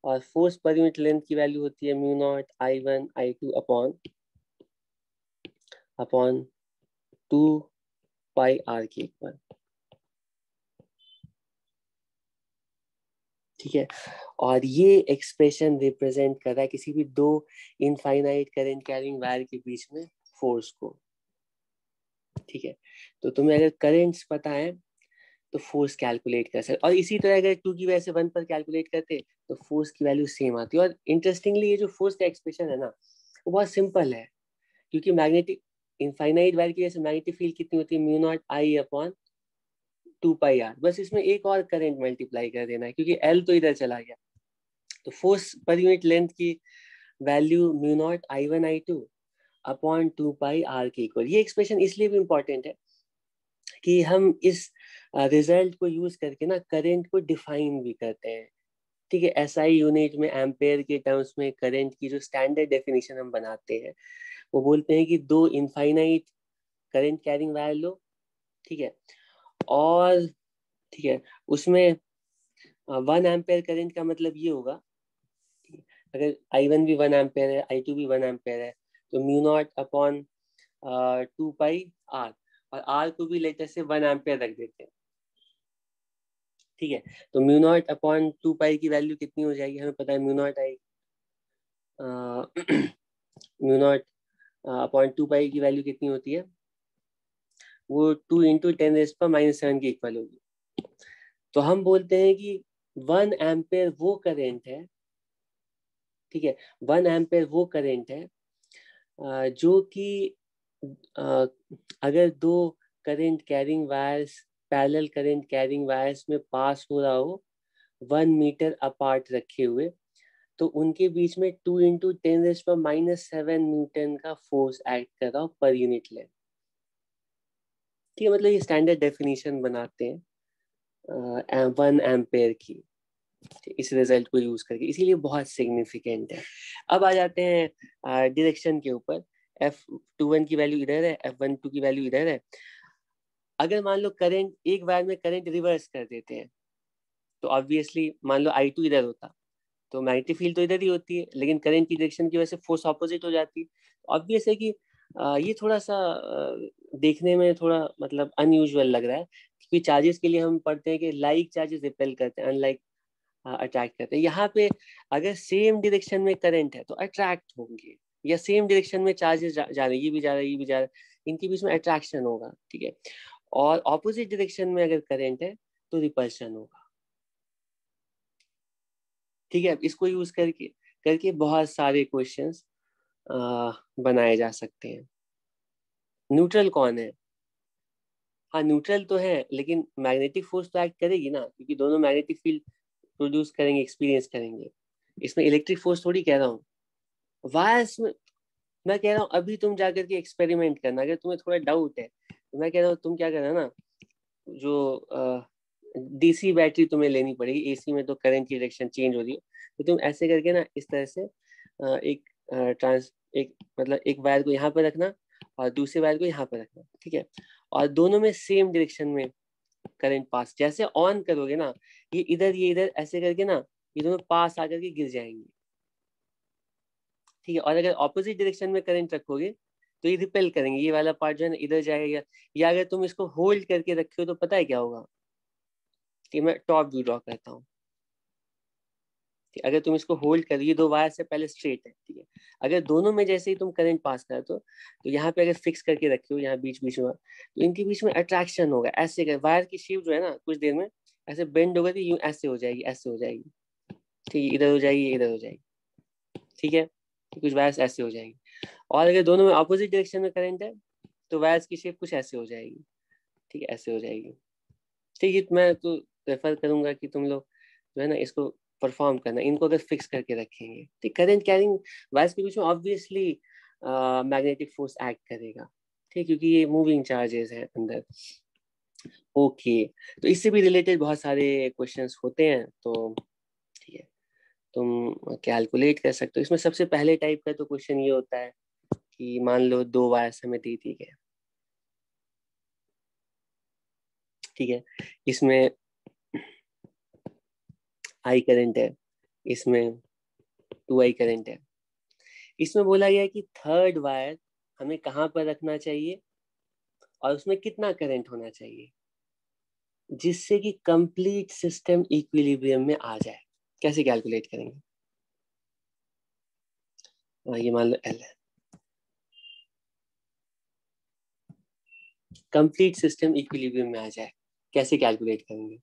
और फोर्स पर यूनिट लेंथ की वैल्यू होती है mu naught I one I two upon upon two pi r के इक्वल। ठीक है, और ये एक्सप्रेशन रिप्रेजेंट कर रहा है किसी भी दो इनफाइनाइट करंट कैरिंग वायर के बीच में फोर्स को। ठीक है, तो तुम्हें अगर करंट्स पता है तो फोर्स कैलकुलेट कर सकते, और इसी तरह अगर टू की वजह से वन पर कैलकुलेट करते तो फोर्स की वैल्यू सेम आती है। और इंटरेस्टिंगली ये जो फोर्स का एक्सप्रेशन है ना वो बहुत सिंपल है, क्योंकि मैग्नेटिक इनफाइनाइट वायर की वजह से मैग्नेटिक फील्ड कितनी होती है, mu naught I upon two pi r, बस इसमें एक और करंट मल्टीप्लाई कर देना है क्योंकि एल तो इधर चला गया, तो फोर्स पर यूनिट लेंथ की value mu naught I one I two upon two pi r के इक्वल। ये एक्सप्रेशन इसलिए भी इंपॉर्टेंट है कि हम इस रिजल्ट को यूज करके ना करंट को डिफाइन भी करते हैं। ठीक है, एसआई यूनिट में एम्पेयर के टर्म्स में करंट की जो स्टैंडर्ड डेफिनेशन हम बनाते हैं वो बोलते हैं कि दो इनफाइनाइट करंट कैरिंग वायर लो, ठीक है, और ठीक है उसमें वन एम्पेयर करंट का मतलब ये होगा, अगर आई वन भी वन एम्पेयर है आई टू भी वन एम्पेयर है तो mu naught upon two pi r, और आर को भी लेटर से वन एम्पेयर रख देते हैं। ठीक है, तो म्यू नॉट अपॉन टू पाई की वैल्यू कितनी हो जाएगी, हमें पता है म्यू नॉट आई म्यू नॉट अपॉन टू पाई की वैल्यू कितनी होती है, वो टू इंटू टेन रेज़ पर माइनस सेवन के इक्वल होगी। तो हम बोलते हैं कि वन एम्पेयर वो करेंट है, ठीक है, वन एम्पेयर वो करेंट है जो कि अगर दो current carrying wires parallel current carrying wires में पास हो रहा हो 1 मीटर अपार्ट रखे हुए, तो उनके बीच में 2 × 10⁻⁷ न्यूटन का फोर्स एक्ट कर रहा हो पर यूनिट लेंथ। ठीक है, मतलब ये स्टैंडर्ड डेफिनेशन बनाते हैं 1 एम्पेयर की इस रिजल्ट को यूज करके, इसीलिए बहुत सिग्निफिकेंट है। अब आ जाते हैं डायरेक्शन के ऊपर। F21 की वैल्यू इधर है, F12 की वैल्यू इधर है। अगर मान लो करंट एक वायर में करंट रिवर्स कर देते हैं, तो ऑब्वियसली मान लो I2 इधर होता तो मैग्नेटिक फील्ड तो इधर ही होती है, लेकिन करंट की डायरेक्शन की वजह से फोर्स ऑपोजिट हो जाती है। ऑब्वियस है कि ये थोड़ा सा देखने में थोड़ा मतलब अनयूजुअल लग रहा है, क्योंकि चार्जेस के लिए हम पढ़ते हैं कि लाइक चार्जेस रिपेल करते हैं, अनलाइक अट्रैक्ट करते हैं। यहाँ पे अगर सेम डायरेक्शन में करंट है तो अट्रैक्ट होंगे, या सेम डायरेक्शन में चार्जेस जा रहे, ये भी जा रहा है, ये भी जा रहा है, इनके बीच में अट्रैक्शन होगा। ठीक है, और ऑपोजिट डायरेक्शन में अगर करंट है तो रिपल्शन होगा। ठीक है, इसको यूज करके करके बहुत सारे क्वेश्चंस बनाए जा सकते हैं। न्यूट्रल कौन है? हाँ, न्यूट्रल तो है, लेकिन मैग्नेटिक फोर्स तो एक्ट करेगी ना, क्योंकि दोनों मैग्नेटिक फील्ड प्रोड्यूस करेंगे, एक्सपीरियंस करेंगे। इसमें इलेक्ट्रिक फोर्स थोड़ी कह रहा हूँ, वायर्स में मैं कह रहा हूँ अभी तुम जाकर के एक्सपेरिमेंट करना, अगर तुम्हें थोड़ा डाउट है तो मैं कह रहा हूँ तुम क्या करना ना, जो डीसी बैटरी तुम्हें लेनी पड़ेगी, एसी में तो करंट की डायरेक्शन चेंज हो रही है, तो तुम ऐसे करके ना इस तरह से एक एक मतलब एक वायर को यहाँ पर रखना और दूसरे वायर को यहाँ पर रखना। ठीक है, और दोनों में सेम डायरेक्शन में करंट पास, जैसे ऑन करोगे ना, ये इधर ऐसे करके ना ये दोनों पास आकर के गिर जाएंगे। ठीक है, और अगर ऑपोजिट डायरेक्शन में करंट रखोगे तो ये रिपेल करेंगे, ये वाला पार्ट जो है ना इधर जाएगा, या अगर तुम इसको होल्ड करके रखे हो तो पता है क्या होगा कि मैं टॉप व्यू ड्रॉ करता हूँ। अगर तुम इसको होल्ड कर, ये दो वायर से पहले स्ट्रेट है, ठीक है, अगर दोनों में जैसे ही तुम करंट पास कर तो यहाँ पे अगर फिक्स करके रखे हो यहाँ बीच बीच में, तो इनके बीच में अट्रैक्शन होगा। ऐसे कर वायर की शेप जो है ना कुछ देर में ऐसे बेंड होगा, तो यूं ऐसे हो जाएगी, ऐसे हो जाएगी। ठीक है, इधर हो जाएगी, इधर हो जाएगी। ठीक है, कुछ वायर्स ऐसे हो जाएंगी। और अगर दोनों में अपोजिट डायरेक्शन में करंट है तो वायर्स की शेप कुछ ऐसे हो जाएगी। ठीक है, ऐसे हो जाएगी। ठीक है, मैं तो प्रेफर करूंगा कि तुम लोग जो है ना इसको परफॉर्म करना, इनको अगर फिक्स करके रखेंगे तो करंट कैरिंग वायर्स के बीच में ऑब्वियसली मैग्नेटिक फोर्स एक्ट करेगा। ठीक, क्योंकि ये मूविंग चार्जेस है अंदर। ओके, तो इससे भी रिलेटेड बहुत सारे क्वेश्चंस होते हैं, तो ठीक है तुम कैलकुलेट कर सकते हो। इसमें सबसे पहले टाइप का तो क्वेश्चन ये होता है कि मान लो दो वायर्स हमें दी थी, ठीक है, इसमें आई करंट है, इसमें 2I करंट है। इसमें बोला गया है कि थर्ड वायर हमें कहाँ पर रखना चाहिए और उसमें कितना करंट होना चाहिए जिससे कि कंप्लीट सिस्टम इक्विलिब्रियम में आ जाए। कैसे कैलकुलेट करेंगे? ये मान लो L है, कंप्लीट सिस्टम इक्विलिब्रियम में आ जाए, कैसे कैलकुलेट करेंगे?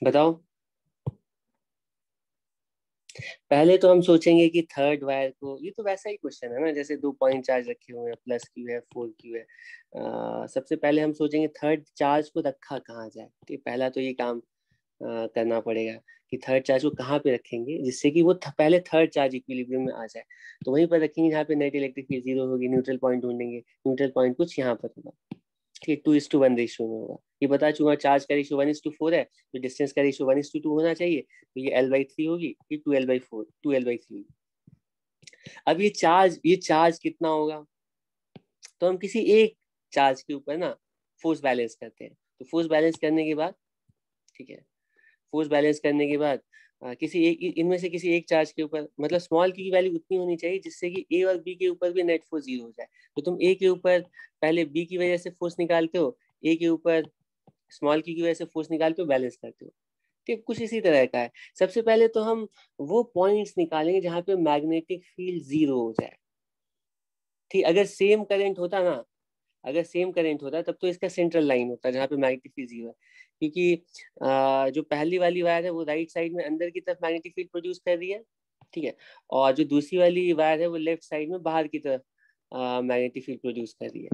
बताओ। पहले तो हम सोचेंगे कि थर्ड वायर को, ये तो वैसा ही क्वेश्चन है ना जैसे 2 पॉइंट चार्ज रखे हुए हैं, प्लस क्यू है, 4 क्यू है। सबसे पहले हम सोचेंगे थर्ड चार्ज को रखा कहाँ जाए। ठीक, पहला तो ये काम करना पड़ेगा कि थर्ड चार्ज को कहाँ पे रखेंगे जिससे कि वो पहले थर्ड चार्ज इक्विलिब्रियम में आ जाए। तो वहीं पर रखेंगे जहाँ पे नेट इलेक्ट्रिक फील्ड 0 होगी, न्यूट्रल पॉइंट ढूंढेंगे, न्यूट्रल पॉइंट कुछ यहाँ पर होगा। ठीक, 2:1 रेशियो में होगा। ये बता चुका, चार्ज का रेशियो 1:4 है, तो डिस्टेंस का रेशियो 1:2 होना चाहिए, तो ये L/3 होगी, ये 2L/4, 2L/3। अब ये चार्ज कितना होगा, तो हम किसी एक चार्ज के ऊपर ना फोर्स बैलेंस करते हैं। तो फोर्स बैलेंस करने के बाद, ठीक है, फोर्स बैलेंस करने के बाद किसी एक इनमें से किसी एक चार्ज के ऊपर, मतलब स्मॉल की वैल्यू उतनी होनी चाहिए जिससे कि ए और बी के ऊपर भी नेट फोर्स 0 हो जाए। तो तुम ए के ऊपर पहले बी की वजह से फोर्स निकालते हो, ए के ऊपर स्मॉल की वजह से फोर्स निकालते हो, बैलेंस करते हो। ठीक, कुछ इसी तरह का है। सबसे पहले तो हम वो पॉइंट्स निकालेंगे जहां पे मैग्नेटिक फील्ड 0 हो जाए। ठीक, अगर सेम करंट होता ना, अगर सेम करंट होता तब तो इसका सेंट्रल लाइन होता जहाँ पे मैग्नेटिक फील्ड 0 है, क्योंकि जो पहली वाली वायर है वो राइट साइड में अंदर की तरफ मैग्नेटिक फील्ड प्रोड्यूस कर रही है, ठीक है, और जो दूसरी वाली वायर है वो लेफ्ट साइड में बाहर की तरफ मैग्नेटिक फील्ड प्रोड्यूस कर रही है,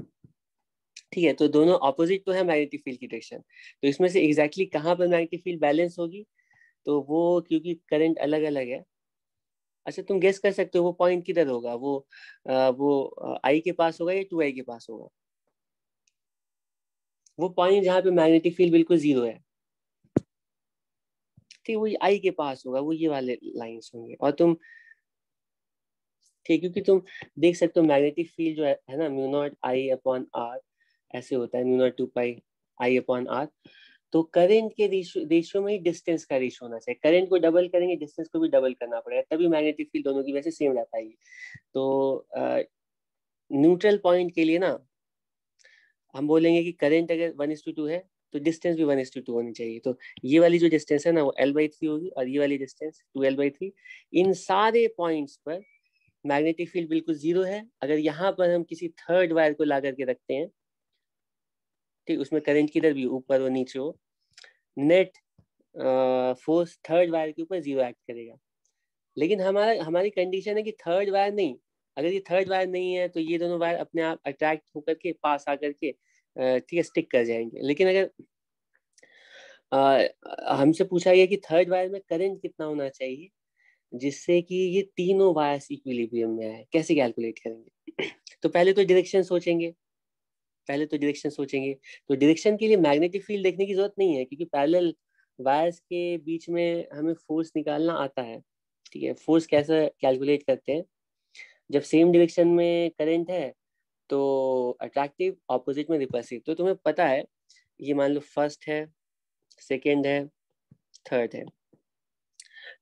ठीक है। तो दोनों ऑपोजिट तो है मैग्नेटिक फील्ड की डायरेक्शन, तो इसमें से एग्जैक्टली कहाँ पर मैग्नेटिक फील्ड बैलेंस होगी, तो वो क्योंकि करंट अलग अलग है, अच्छा तुम गेस कर सकते हो वो पॉइंट किधर होगा, वो आई के पास होगा या 2i के पास होगा, वो पॉइंट जहाँ पे मैग्नेटिक फील्ड बिल्कुल 0 है, ठीक, वो आई के पास होगा, वो ये वाले लाइंस होंगे। और तुम ठीक, क्योंकि तुम देख सकते हो मैग्नेटिक फील्ड जो है ना, mu naught I upon r ऐसे होता है, mu naught 2 pi I upon r. तो करंट के रेशियो में ही डिस्टेंस का रेशियो होना चाहिए, करंट को डबल करेंगे डिस्टेंस को भी डबल करना पड़ेगा, तभी मैग्नेटिक फील्ड दोनों की वजह से सेम रह पाएगी। तो न्यूट्रल पॉइंट के लिए ना हम बोलेंगे कि करंट अगर 1:2 है तो डिस्टेंस भी 1:2 होनी चाहिए। तो ये वाली जो डिस्टेंस है ना वो L/3 होगी, और ये वाली डिस्टेंस 2L/3। इन सारे पॉइंट्स पर मैग्नेटिक फील्ड बिल्कुल 0 है। अगर यहाँ पर हम किसी थर्ड वायर को ला करके रखते हैं, ठीक, उसमें करंट किधर भी ऊपर और नीचे हो, नेट फोर्स थर्ड वायर के ऊपर 0 एक्ट करेगा। लेकिन हमारी कंडीशन है कि थर्ड वायर नहीं, अगर ये थर्ड वायर नहीं है तो ये दोनों वायर अपने आप अट्रैक्ट होकर के पास आकर के ठीक है स्टिक कर जाएंगे। लेकिन अगर हमसे पूछा गया कि थर्ड वायर में करंट कितना होना चाहिए जिससे कि ये तीनों वायर्स इक्विलिब्रियम में आए, कैसे कैलकुलेट करेंगे? तो पहले तो डायरेक्शन सोचेंगे, तो डायरेक्शन के लिए मैग्नेटिक फील्ड देखने की जरूरत नहीं है, क्योंकि पैरेलल वायर्स के बीच में हमें फोर्स निकालना आता है, ठीक है। फोर्स कैसे कैलकुलेट करते हैं, जब सेम डायरेक्शन में करंट है तो अट्रैक्टिव, ऑपोजिट में रिपल्सिव। तो तुम्हें पता है, ये मान लो फर्स्ट है, सेकेंड है, थर्ड है,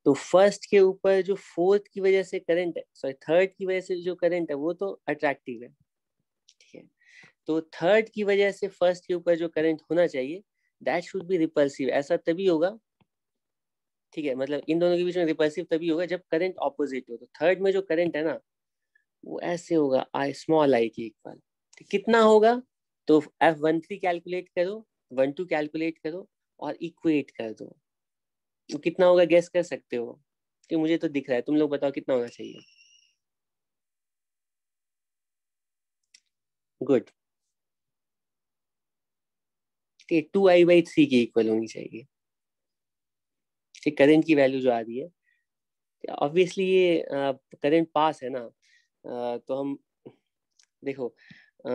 तो फर्स्ट के ऊपर जो फोर्थ की वजह से करंट है, सॉरी थर्ड की वजह से जो करंट है वो तो अट्रैक्टिव है, ठीक है। तो थर्ड की वजह से फर्स्ट के ऊपर जो करंट होना चाहिए दैट शुड बी रिपल्सिव, ऐसा तभी होगा, ठीक है, मतलब इन दोनों के बीच में रिपल्सिव तभी होगा जब करंट ऑपोजिट हो। तो थर्ड में जो करंट है ना वो ऐसे होगा, आई स्मॉल आई के इक्वल। कितना होगा, तो F13 कैलकुलेट करो, 12 कैलकुलेट करो और इक्वेट कर दो, तो कितना होगा गेस कर सकते हो? कि मुझे तो दिख रहा है, तुम लोग बताओ कितना होना चाहिए। गुड, 2i/3 के इक्वल होनी चाहिए, ठीक, करंट की वैल्यू जो आ रही है। ऑब्वियसली ये करंट पास है ना, तो हम देखो,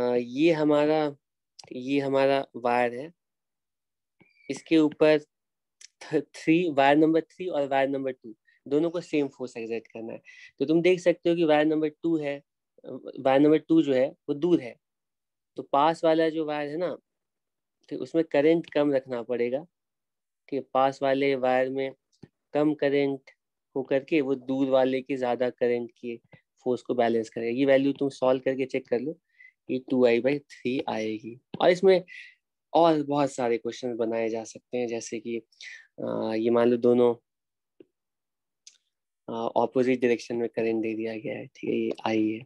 ये हमारा वायर है, इसके ऊपर वायर नंबर 3 और वायर नंबर 2 दोनों को सेम फोर्स एक्सर्ट करना है। तो तुम देख सकते हो कि वायर नंबर 2 है, वायर नंबर 2 जो है वो दूर है, तो पास वाला जो वायर है ना, ठीक, उसमें करंट कम रखना पड़ेगा, ठीक है। पास वाले वायर में कम करंट होकर के वो दूर वाले के ज्यादा करंट की फोर्स को बैलेंस करेगा। ये वैल्यू तुम सॉल्व करके चेक कर लो, ये 2i/3 आएगी। और इसमें और बहुत सारे क्वेश्चन बनाए जा सकते हैं, जैसे कि ये मान लो दोनों ऑपोजिट डायरेक्शन में करंट दे दिया गया है, ठीक है, ये आई है,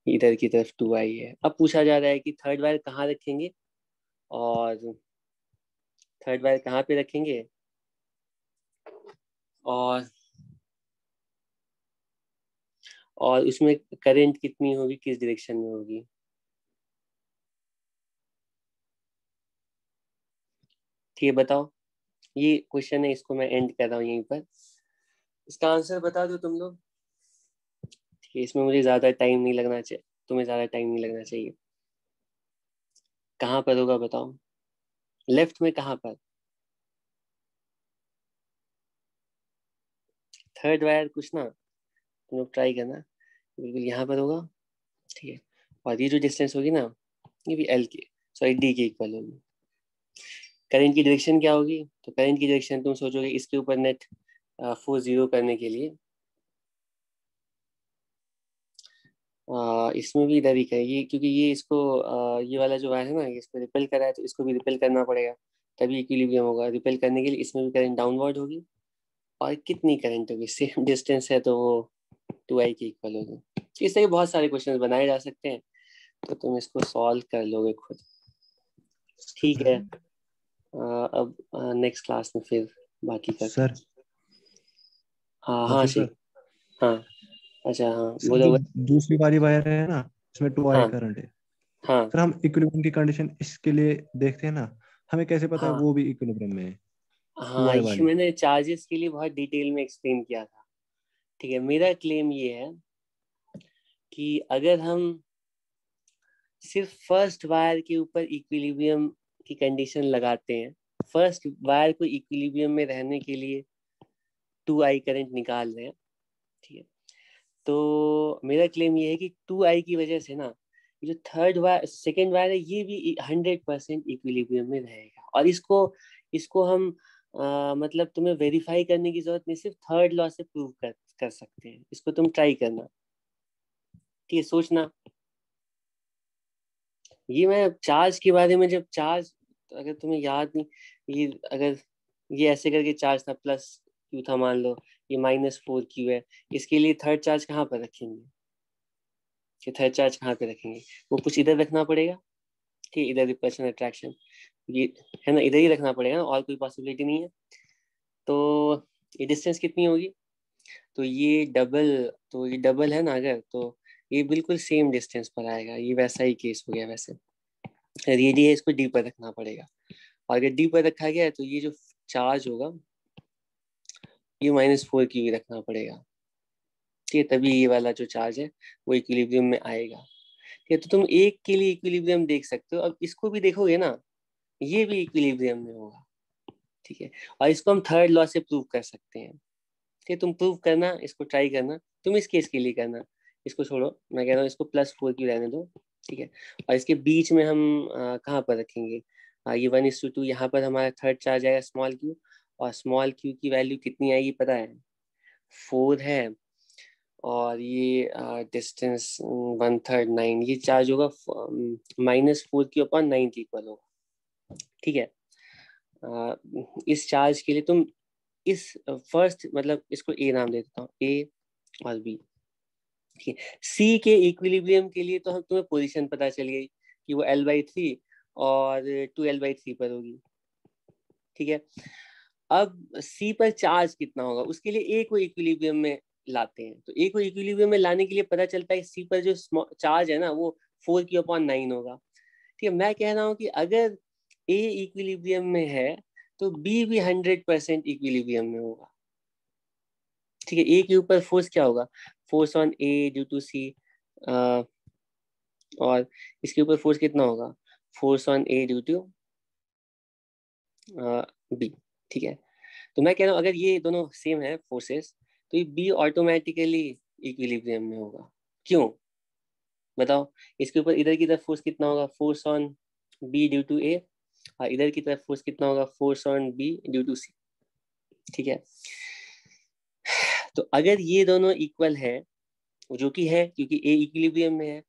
इधर की तरफ 2i है। अब पूछा जा रहा है कि थर्ड वायर कहाँ रखेंगे, और थर्ड वायर कहाँ पे रखेंगे, और उसमें करंट कितनी होगी, किस डायरेक्शन में होगी। ठीक है, बताओ, ये क्वेश्चन है, इसको मैं एंड कर रहा हूँ यहीं पर। इसका आंसर बता दो तुम लोग, ठीक है, इसमें मुझे ज्यादा टाइम नहीं लगना चाहिए, तुम्हें ज्यादा टाइम नहीं लगना चाहिए। कहाँ पर होगा बताओ, लेफ्ट में कहाँ पर? थर्ड वायर कुछ ना, तुम लोग ट्राई करना, बिल्कुल यहाँ पर होगा, ठीक है। और ये जो डिस्टेंस होगी ना, ये भी एल के, सॉरी डी के इक्वल होगी। करंट की डायरेक्शन क्या होगी, तो करंट की डायरेक्शन तुम सोचोगे इसके ऊपर नेट फोर्स 0 करने के लिए, इसमें भी इधर ही करेगी, क्योंकि ये इसको ये वाला जो वायर है ना, ये इसको रिपेल कर रहा है, तो इसको भी रिपेल करना पड़ेगा, तभी इक्विलिब्रियम होगा। रिपेल करने के लिए इसमें भी करंट डाउनवर्ड होगी, और कितनी करंट होगी, सेम डिस्टेंस है तो वो 2i के इक्वल होगी। इस तरह के बहुत सारे क्वेश्चन बनाए जा सकते हैं। तो तुम इसको सॉल्व कर लोगे खुद। ठीक है, अब नेक्स्ट क्लास में फिर बाकी करते हैं। सर हाँ हाँ मधु सही। सर, हाँ अच्छा, हाँ सर जो बोलो। दूसरी वाली वायर है ना, इसमें 2i हाँ करंट है। हाँ सर हम इक्विलिब्रियम की कंडीशन इसके लिए देखते हैं ना, हमें कैसे पता है हाँ वो भी इक्विलिब्रियम में है, टू हाँ, आई ये वाली? मैंने चार्जेस के लिए बहुत डिटेल में एक्सप्लेन किया था। ठीक है, मेरा क्लेम ये है कि अगर हम सिर्फ फर्स्ट वायर के ऊपर इक्विलिब्रियम की कंडीशन लगाते हैं, फर्स्ट वायर को इक्विलिब्रियम में रहने के लिए 2i करंट निकाल रहे हैं, ठीक है, तो मेरा क्लेम ये है कि 2i की वजह से ना, ये जो थर्ड वायर सेकेंड वायर है ये भी 100% इक्विलिब्रियम में रहेगा। और इसको इसको हम मतलब तुम्हें वेरीफाई करने की जरूरत नहीं, सिर्फ थर्ड लॉ से प्रूव कर सकते हैं। इसको तुम ट्राई करना, ठीक है, सोचना। ये मैं चार्ज के बारे में, जब चार्ज, अगर तुम्हें याद नहीं, ये अगर ये ऐसे करके चार्ज था, प्लस क्यू था मान लो, ये -4 क्यू है, इसके लिए थर्ड चार्ज कहाँ पर रखेंगे? कि थर्ड चार्ज कहाँ पे रखेंगे? वो कुछ इधर रखना पड़ेगा, ठीक, इधर रिपल्शन अट्रैक्शन, ये है ना, इधर ही रखना पड़ेगा ना, और कोई पॉसिबिलिटी नहीं है। तो ये डिस्टेंस कितनी होगी? तो ये डबल है ना, अगर तो ये बिल्कुल सेम डिस्टेंस पर आएगा। ये वैसा ही केस हो गया। वैसे रेडी है, इसको डी पर रखना पड़ेगा, और अगर डी पर रखा गया है तो ये जो चार्ज होगा ये -4 की भी रखना पड़ेगा, ठीक है, तभी ये वाला जो चार्ज है वो इक्विलिब्रियम में आएगा। ठीक है, तो तुम एक के लिए इक्विलिब्रियम देख सकते हो, अब इसको भी देखोगे ना, ये भी इक्विलिब्रियम में होगा, ठीक है, और इसको हम थर्ड लॉ से प्रूव कर सकते हैं। ठीक है, तुम प्रूव करना, इसको ट्राई करना, तुम इस केस के लिए करना, इसको छोड़ो, मैं कह रहा हूँ इसको +4 की रहने दो, ठीक है, और इसके बीच में हम कहाँ पर रखेंगे? ये 1:2, यहाँ पर हमारा थर्ड चार्ज आएगा स्मॉल क्यू, और स्मॉल क्यू की वैल्यू कितनी आएगी पता है? 4 है, और ये डिस्टेंस 1/3 9, ये चार्ज होगा -4 की/9 के इक्वल होगा, ठीक है। इस चार्ज के लिए तुम इस फर्स्ट, मतलब इसको ए नाम दे देता हूँ, ए और बी, ठीक है। सी के इक्विलिब्रियम के लिए तो हम तुम्हें पोजीशन पता चल गई कि वो L/3 और 2L/3 पर होगी, ठीक है। अब सी पर चार्ज कितना होगा, उसके लिए ए को इक्विलिब्रियम में लाते हैं, तो ए को इक्विलिब्रियम में लाने के लिए पता चलता है सी पर जो चार्ज है ना वो 4q/9 होगा, ठीक है। मैं कह रहा हूँ कि अगर ए इक्विलिब्रियम में है तो बी भी 100% इक्विलिब्रियम में होगा, ठीक है। ए के ऊपर फोर्स क्या होगा? Force on A due to C, और इसके ऊपर फोर्स कितना होगा? Force on A due to B, ठीक है। तो मैं कह रहा हूँ अगर ये दोनों सेम है फोर्सेस, तो ये बी ऑटोमेटिकली इक्विलिब्रियम में होगा। क्यों बताओ? इसके ऊपर इधर की तरफ फोर्स कितना होगा? Force on B due to A, और इधर की तरफ फोर्स कितना होगा? Force on B due to C, ठीक है। तो अगर ये दोनों इक्वल है, जो कि है क्योंकि ए इक्विलिब्रियम में है,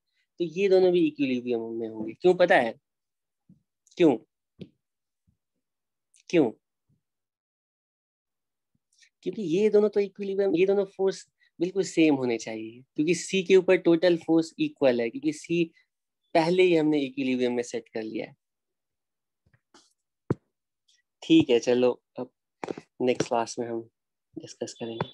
तो ये दोनों भी इक्विलिब्रियम में होंगे। क्यों पता है? क्यों? क्यों? क्योंकि ये दोनों तो इक्विलिब्रियम, ये दोनों फोर्स बिल्कुल सेम होने चाहिए, क्योंकि सी के ऊपर टोटल फोर्स इक्वल है, क्योंकि सी पहले ही हमने इक्विलिब्रियम में सेट कर लिया है। ठीक है, चलो अब नेक्स्ट क्लास में हम डिस्कस करेंगे।